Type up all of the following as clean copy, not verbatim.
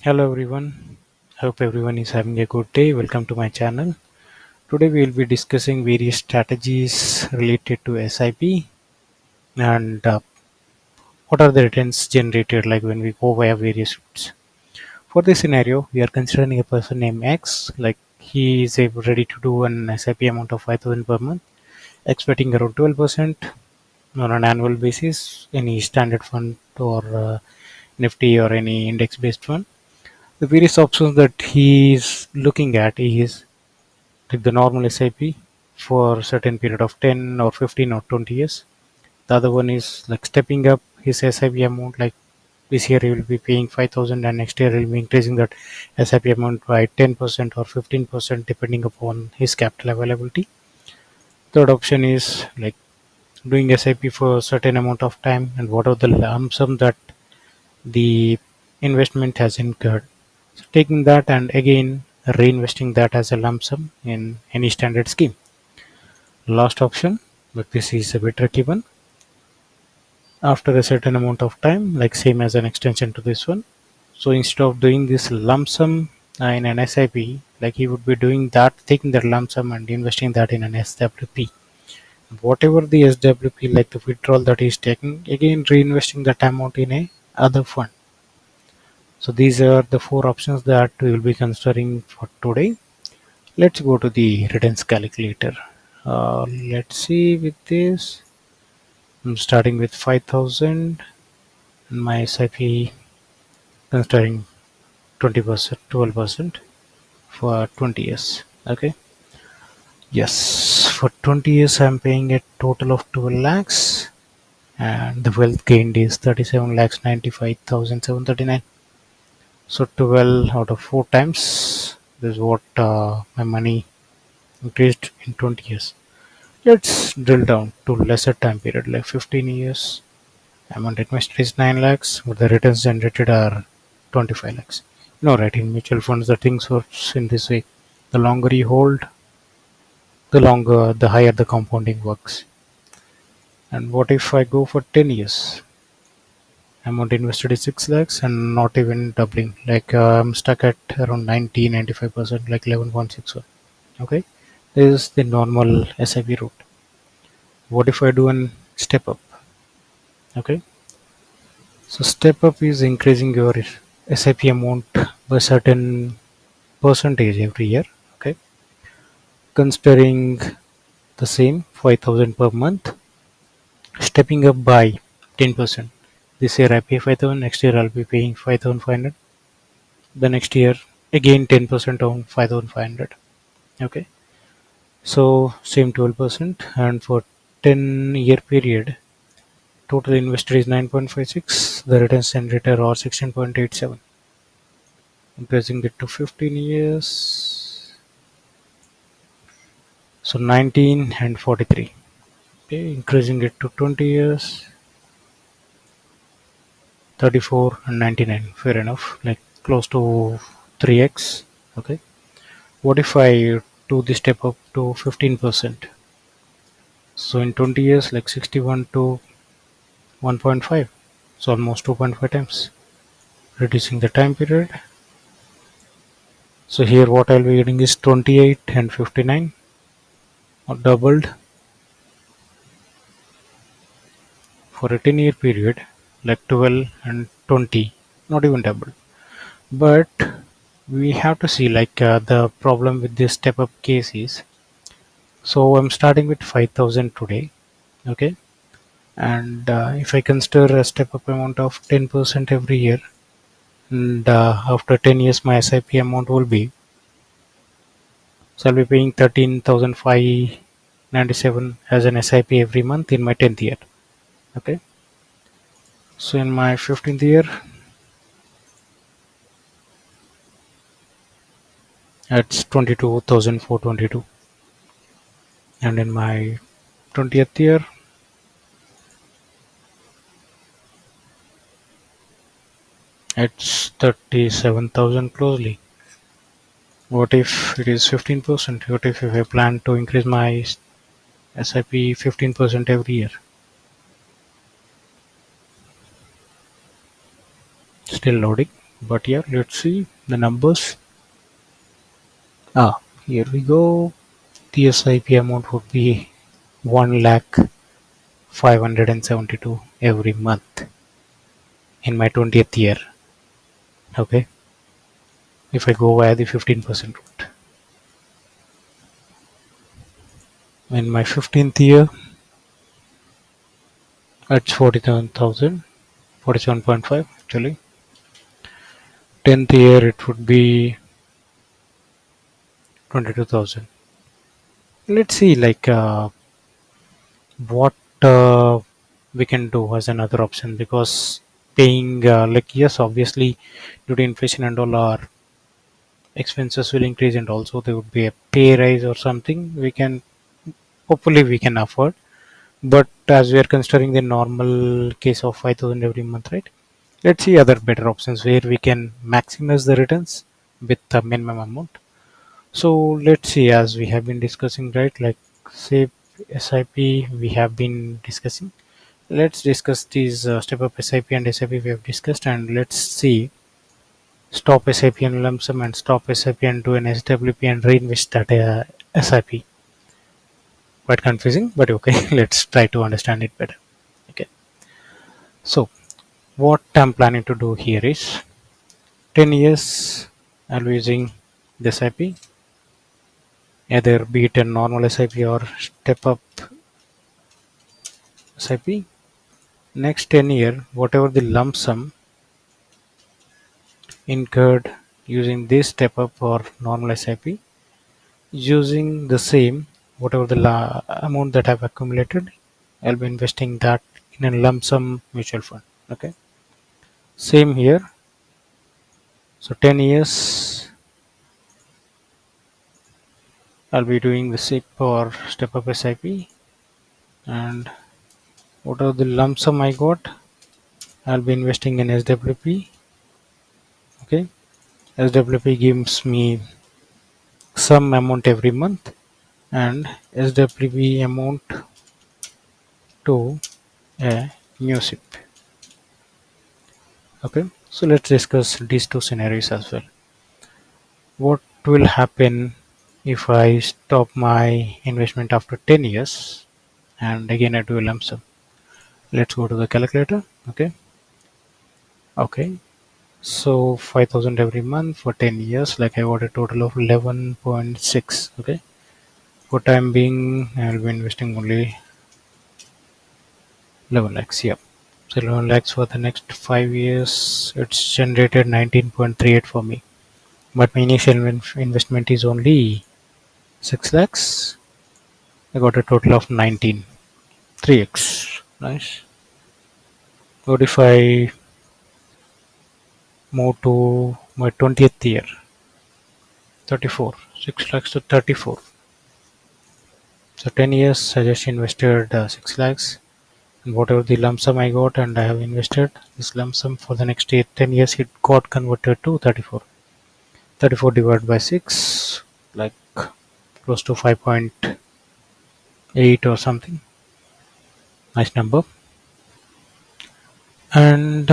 Hello everyone. Hope everyone is having a good day. Welcome to my channel. Today we will be discussing various strategies related to SIP and what are the returns generated like when we go via various routes. For this scenario, we are considering a person named X, like he is ready to do an SIP amount of 5,000 per month, expecting around 12% on an annual basis, any standard fund or Nifty or any index based fund. The various options that he is looking at is like the normal SIP for certain period of 10 or 15 or 20 years. The other one is like stepping up his SIP amount. Like this year he will be paying 5,000 and next year he will be increasing that SIP amount by 10% or 15% depending upon his capital availability. Third option is like doing SIP for a certain amount of time and what are the lump sum that the investment has incurred. So taking that and again reinvesting that as a lump sum in any standard scheme. Last option, but this is a bit tricky one. After a certain amount of time, like same as an extension to this one. So instead of doing this lump sum in an SIP, like he would be doing that, taking that lump sum and investing that in an SWP. Whatever the SWP, like the withdrawal that he's taking, again reinvesting that amount in a other fund. So these are the four options that we will be considering for today. Let's go to the returns calculator. Let's see with this. I'm starting with 5,000 and my SIP considering 20%, 12% for 20 years. Okay. Yes, for 20 years I'm paying a total of 12 lakhs and the wealth gained is 37 lakhs 95,739. So 12 out of 4 times. This is what my money increased in 20 years. Let's drill down to lesser time period like 15 years. Amount invested is 9 lakhs, but the returns generated are 25 lakhs. You know, right? In mutual funds, the things works in this way. The longer you hold, the higher the compounding works. And what if I go for 10 years? Amount invested is 6 lakhs and not even doubling. Like I'm stuck at around 95%, like 11.61. Okay, this is the normal SIP route. What if I do an step up? Okay, so step up is increasing your SIP amount by certain percentage every year. Okay, considering the same 5,000 per month, stepping up by 10%. This year I pay 5,000. Next year I'll be paying 5,500. The next year again 10% on 5,500. Okay, so same 12%, and for 10-year period, total invested is 9.56. The returns generated are 16.87. Increasing it to 15 years. So 19 and 43. Okay, increasing it to 20 years, 34 and 99. Fair enough. Like close to 3x. Okay. What if I do the step up to 15%? So in 20 years, like 61 to 1.5. So almost 2.5 times. Reducing the time period. So here what I'll be getting is 28 and 59, or doubled for a 10-year period, like 12 and 20, not even double. But we have to see like the problem with this step up case is, so I'm starting with 5,000 today. Okay, and if I consider a step up amount of 10% every year, and after 10 years my SIP amount will be, so I'll be paying 13,597 as an SIP every month in my 10th year. Okay, so in my 15th year it's 22,422, and in my 20th year it's 37,000 closely. What if it is 15%? What if I plan to increase my SIP 15% every year? Still loading. But yeah, let's see the numbers. Here we go. The SIP amount would be 1,572 every month in my 20th year. Okay, if I go via the 15% route. In my 15th year, it's 47,000, 47.5 actually. 10th year, it would be 22,000. Let's see, like, what we can do as another option, because paying, like, yes, obviously, due to inflation and all, our expenses will increase, and also there would be a pay rise or something we can, hopefully we can afford. But as we are considering the normal case of 5,000 every month, right? Let's see other better options where we can maximize the returns with the minimum amount. So let's see, as we have been discussing, right, like, say, SIP we have been discussing. Let's discuss these step up SIP and SIP we have discussed, and let's see stop SIP and lump sum and stop SIP and do an SWP and reinvest that SIP. Quite confusing, but okay, let's try to understand it better. Okay, so what I'm planning to do here is 10 years I'll be using the SIP, either be it a normal SIP or step up SIP. Next 10 year, whatever the lump sum incurred using this step up or normal SIP, using the same, whatever the amount that I've accumulated, I'll be investing that in a lump sum mutual fund. Okay, same here. So 10 years, I'll be doing the SIP or step up SIP, and whatever the lump sum I got, I'll be investing in SWP. Okay, SWP gives me some amount every month, and SWP amount to a new SIP. Okay, so let's discuss these two scenarios as well. What will happen if I stop my investment after 10 years and again I do a lump sum? Let's go to the calculator. Okay, so 5,000 every month for 10 years, like I got a total of 11.6. Okay, for time being I'll be investing only 11 lakhs. Yeah, so 11 lakhs for the next 5 years, it's generated 19.38 for me, but my initial investment is only 6 lakhs. I got a total of 19, 3x. Nice. What if I move to my 20th year? 34. 6 lakhs to 34. So 10 years I just invested 6 lakhs, and whatever the lump sum I got, and I have invested this lump sum for the next 10 years, it got converted to 34. 34 divided by 6, like close to 5.8 or something. Nice number. And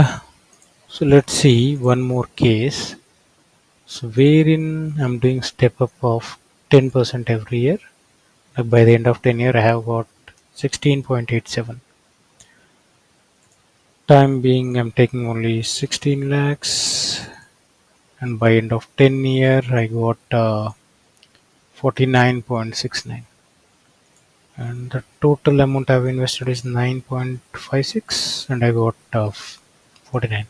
so let's see one more case. So wherein I'm doing step up of 10% every year. Like by the end of 10 year, I have got 16.87. Time being, I'm taking only 16 lakhs, and by end of 10 year, I got 49.69. And the total amount I've invested is 9.56, and I got 49.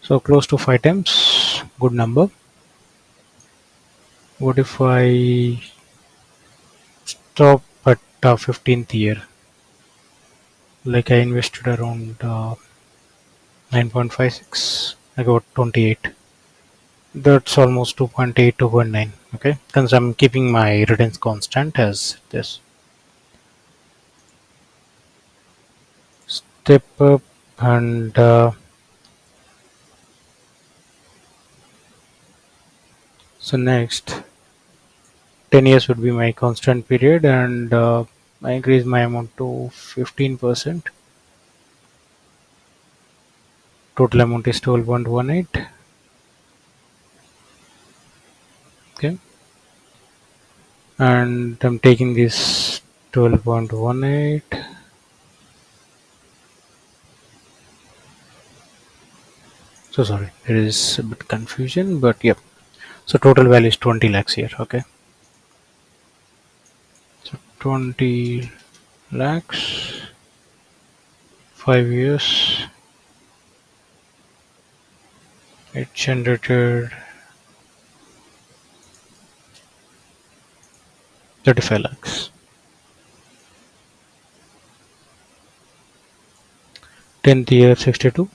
So close to 5 times. Good number. What if I stop at 15th year? Like I invested around 9.56, I got 28. That's almost 2.8, 2.9. Okay, because I'm keeping my returns constant as this. Step up, and so next 10 years would be my constant period, and I increase my amount to 15%. Total amount is 12.18. Okay, and I'm taking this 12.18. So sorry, there is a bit confusion, but yep. So total value is 20 lakhs here. Okay, so 20 lakhs, 5 years, it generated 35 lakhs. 10th year 62,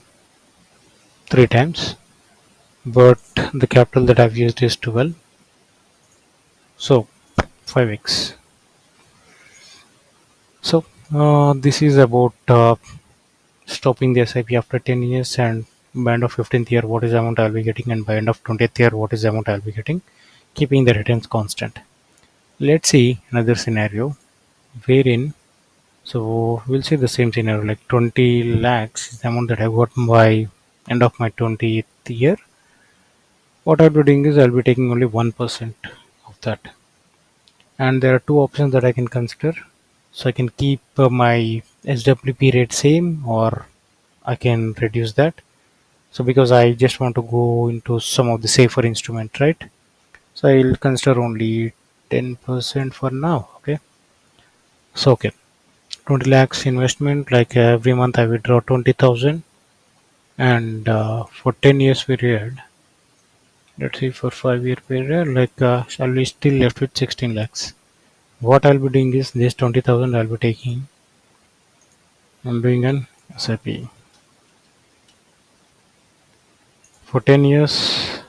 three times, but the capital that I've used is 12, so 5x. So this is about stopping the SIP after 10 years, and by end of 15th year what is the amount I'll be getting, and by end of 20th year what is the amount I'll be getting, keeping the returns constant. Let's see another scenario wherein, so we'll see the same scenario, like 20 lakhs is the amount that I got by end of my 20th year. What I'll be doing is I'll be taking only 1% of that, and there are two options that I can consider. So I can keep my SWP rate same, or I can reduce that. So because I just want to go into some of the safer instrument, right? So I'll consider only 10% for now. Okay. So okay, 20 lakhs investment, like every month I withdraw 20,000, and for 10 years period, let's see, for 5 year period, like I'll be still left with 16 lakhs. What I'll be doing is this 20,000 I'll be taking, I'm doing an SIP for 10 years.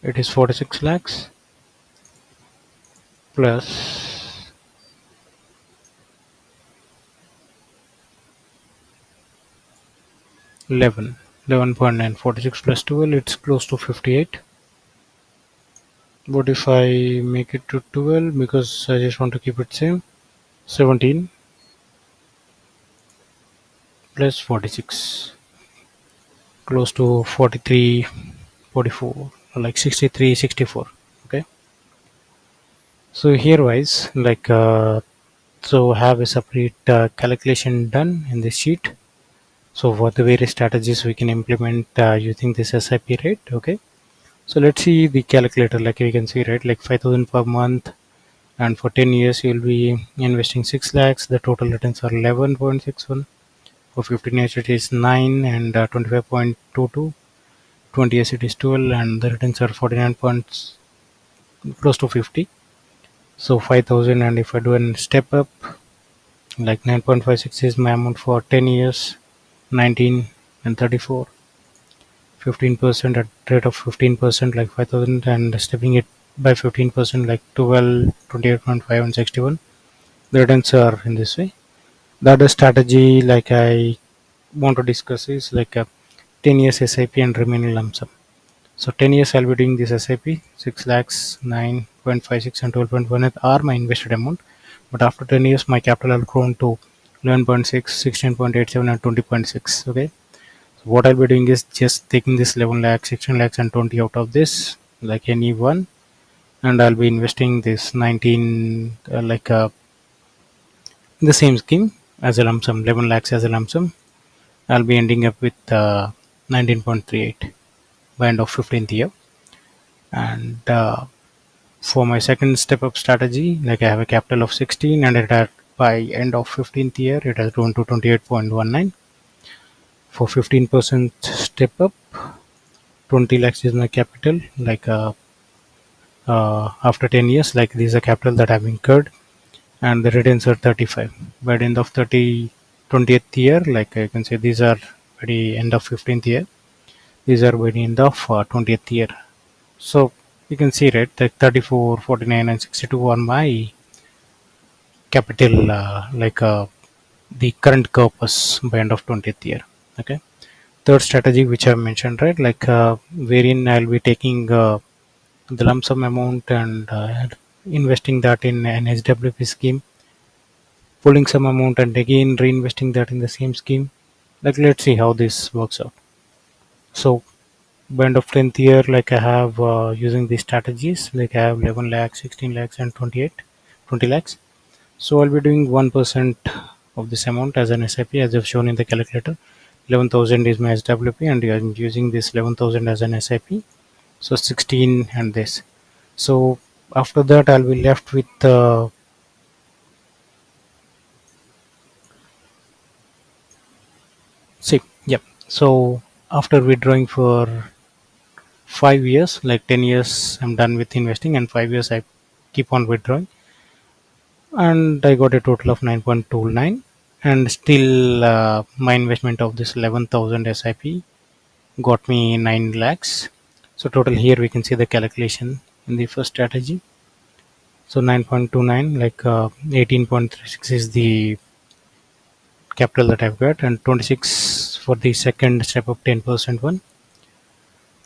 It is 46 lakhs plus 11, 11.9, 46 plus 12, it's close to 58. What if I make it to 12, because I just want to keep it same? 17 plus 46, close to 43, 44, like 63, 64. Okay. So here wise, like so have a separate calculation done in this sheet. So for the various strategies we can implement using this SIP rate. Okay. So let's see the calculator. Like we can see, right, like 5,000 per month, and for 10 years you'll be investing 6 lakhs. The total returns are 11.61. For 15 years it is 9 and 25.22. 20 years it is 12, and the returns are 49 points, close to 50. So 5,000, and if I do a step up, like 9.56 is my amount for 10 years, 19 and 34. 15% at rate of 15%, like 5,000, and stepping it by 15%, like 12, 28.5 and 61. The returns are in this way. The other strategy like I want to discuss is like a 10 years SIP and remaining lump sum. So 10 years I'll be doing this SIP, 6 lakhs, 9.56 and 12.1 are my invested amount. But after 10 years my capital will grown to 11.6, 16.87 and 20.6. Okay. So what I'll be doing is just taking this 11 lakhs, 16 lakhs and 20 out of this, like any one, and I'll be investing this 19 in the same scheme as a lump sum, 11 lakhs as a lump sum. I'll be ending up with 19.38 by end of 15th year. And for my second step up strategy, like I have a capital of 16, and it had, by end of 15th year it has grown to 28.19. For 15% step up, 20 lakhs is my capital. Like after 10 years, like this is a capital that I've incurred, and the returns are 35. By the end of 20th year, like I can say these are by the end of 15th year, these are by the end of 20th year. So you can see, right, that 34, 49 and 62 are my capital, the current corpus by end of 20th year. Okay. Third strategy which I mentioned, right, like wherein I'll be taking the lump sum amount and investing that in an SWP scheme, pulling some amount and again reinvesting that in the same scheme. Like let's see how this works out. So by end of 10th year, like I have using these strategies, like I have 11 lakhs, 16 lakhs and 20 lakhs. So I'll be doing 1% of this amount as an SIP as I've shown in the calculator. 11,000 is my SWP and I'm using this 11,000 as an SIP. So 16 and this. So after that I'll be left with see, yep. So after withdrawing for 5 years, like 10 years I'm done with investing and 5 years I keep on withdrawing, and I got a total of 9.29, and still my investment of this 11,000 SIP got me 9 lakhs. So total here we can see the calculation in the first strategy. So 9.29, like 18.36 is the capital that I've got, and 26 for the second step of 10% one,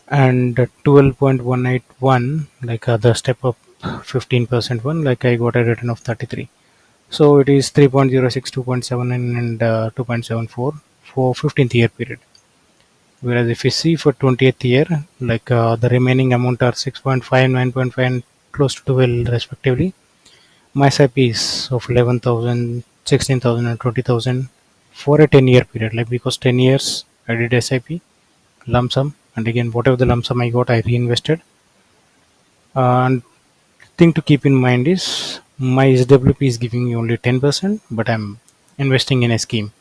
and 12.181 like the step up 15% one, like I got a return of 33. So it is 3.06, 2.79 and 2.74 for 15th year period. Whereas if you see for 20th year, like the remaining amount are 6.5, 9.5 and close to 12 respectively. My SIP is of 11,000, 16,000 and 20,000 for a 10-year period. Like because 10 years I did SIP lump sum, and again whatever the lump sum I got I reinvested. And thing to keep in mind is my SWP is giving me only 10%, but I'm investing in a scheme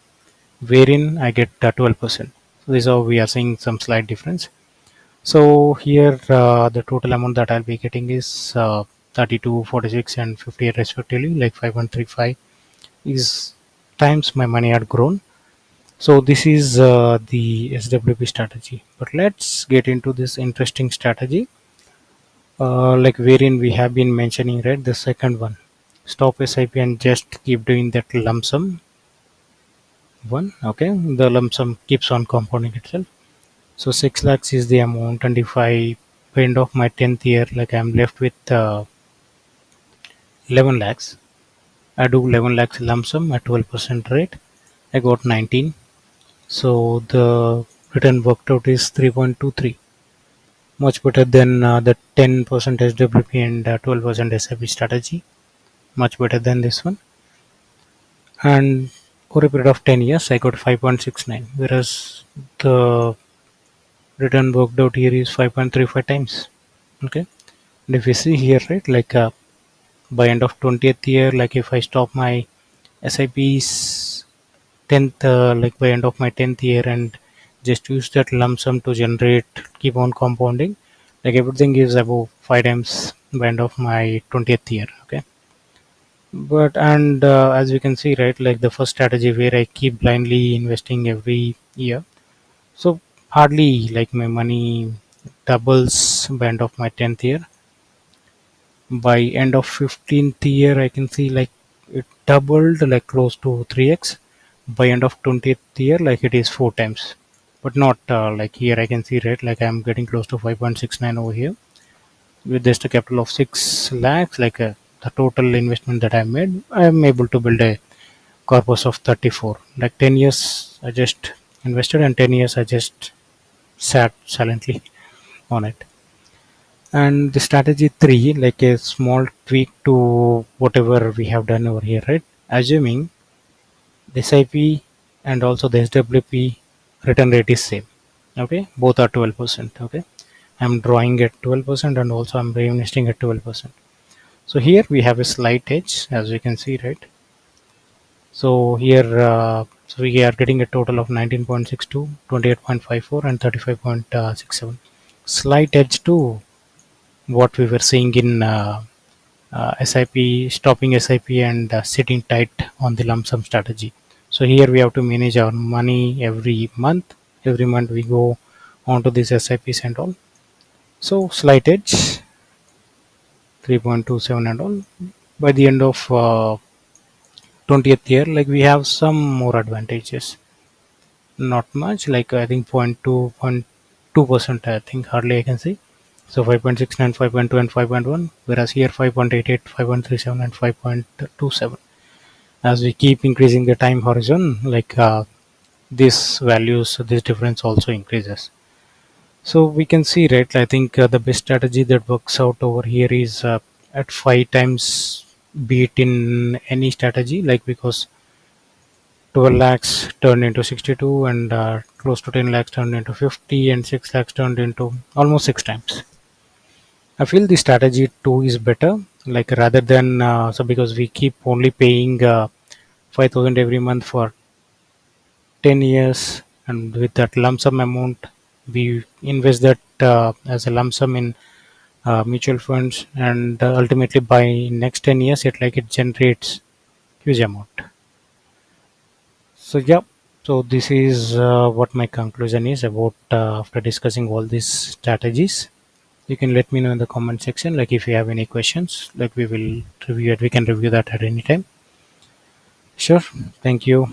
wherein I get 12%. So this is how we are seeing some slight difference. So here the total amount that I'll be getting is 32, 46 and 58 respectively, like 5.35 is times my money had grown. So this is the SWP strategy. But let's get into this interesting strategy, like wherein we have been mentioning, right, the second one. Stop SIP and just keep doing that lump sum one. Okay, the lump sum keeps on compounding itself. So 6 lakhs is the amount, and if I end of my 10th year, like I'm left with 11 lakhs. I do 11 lakhs lump sum at 12% rate. I got 19. So the return worked out is 3.23. Much better than the 10% SWP and 12% SIP strategy. Much better than this one. And over a period of 10 years, I got 5.69. Whereas the return worked out here is 5.35 times. Okay. And if you see here, right, like by end of 20th year, like if I stop my SIP's 10th, like by end of my 10th year and just use that lump sum to generate, keep on compounding, like everything is above 5 times by end of my 20th year. Okay. But, and as you can see, right, like the first strategy where I keep blindly investing every year. So hardly like my money doubles by end of my 10th year. By end of 15th year I can see like it doubled, like close to 3x. By end of 20th year, like it is 4 times, but not like here I can see, right, like I'm getting close to 5.69 over here with just a capital of 6 lakhs, like the total investment that I made, I'm able to build a corpus of 34. Like 10 years I just invested and 10 years I just sat silently on it. And the strategy 3, like a small tweak to whatever we have done over here, right? Assuming the SIP and also the SWP return rate is same. Okay, both are 12%. Okay, I'm drawing at 12% and also I'm reinvesting at 12%. So here we have a slight edge, as you can see, right? So here, so we are getting a total of 19.62, 28.54, and 35.67. Slight edge to what we were seeing in SIP, stopping SIP and sitting tight on the lump sum strategy. So here we have to manage our money every month. Every month we go onto these SIPs and all. So slight edge 3.27 and all. By the end of 20th year, like we have some more advantages. Not much, like I think 0.2% I think hardly I can see. So 5.69, 5.2 and 5.1, whereas here 5.88, 5.37 and 5.27. As we keep increasing the time horizon, like these values, this difference also increases. So we can see, right? I think the best strategy that works out over here is at 5 times beat in any strategy, like because 12 lakhs turned into 62 and close to 10 lakhs turned into 50 and 6 lakhs turned into almost 6 times. I feel the strategy 2 is better, like rather than so because we keep only paying 5,000 every month for 10 years, and with that lump sum amount we invest that as a lump sum in mutual funds, and ultimately by next 10 years it generates huge amount. So yeah, so this is what my conclusion is about after discussing all these strategies. You can let me know in the comment section, like if you have any questions, like we will review it. We can review that at any time. Sure. Thank you.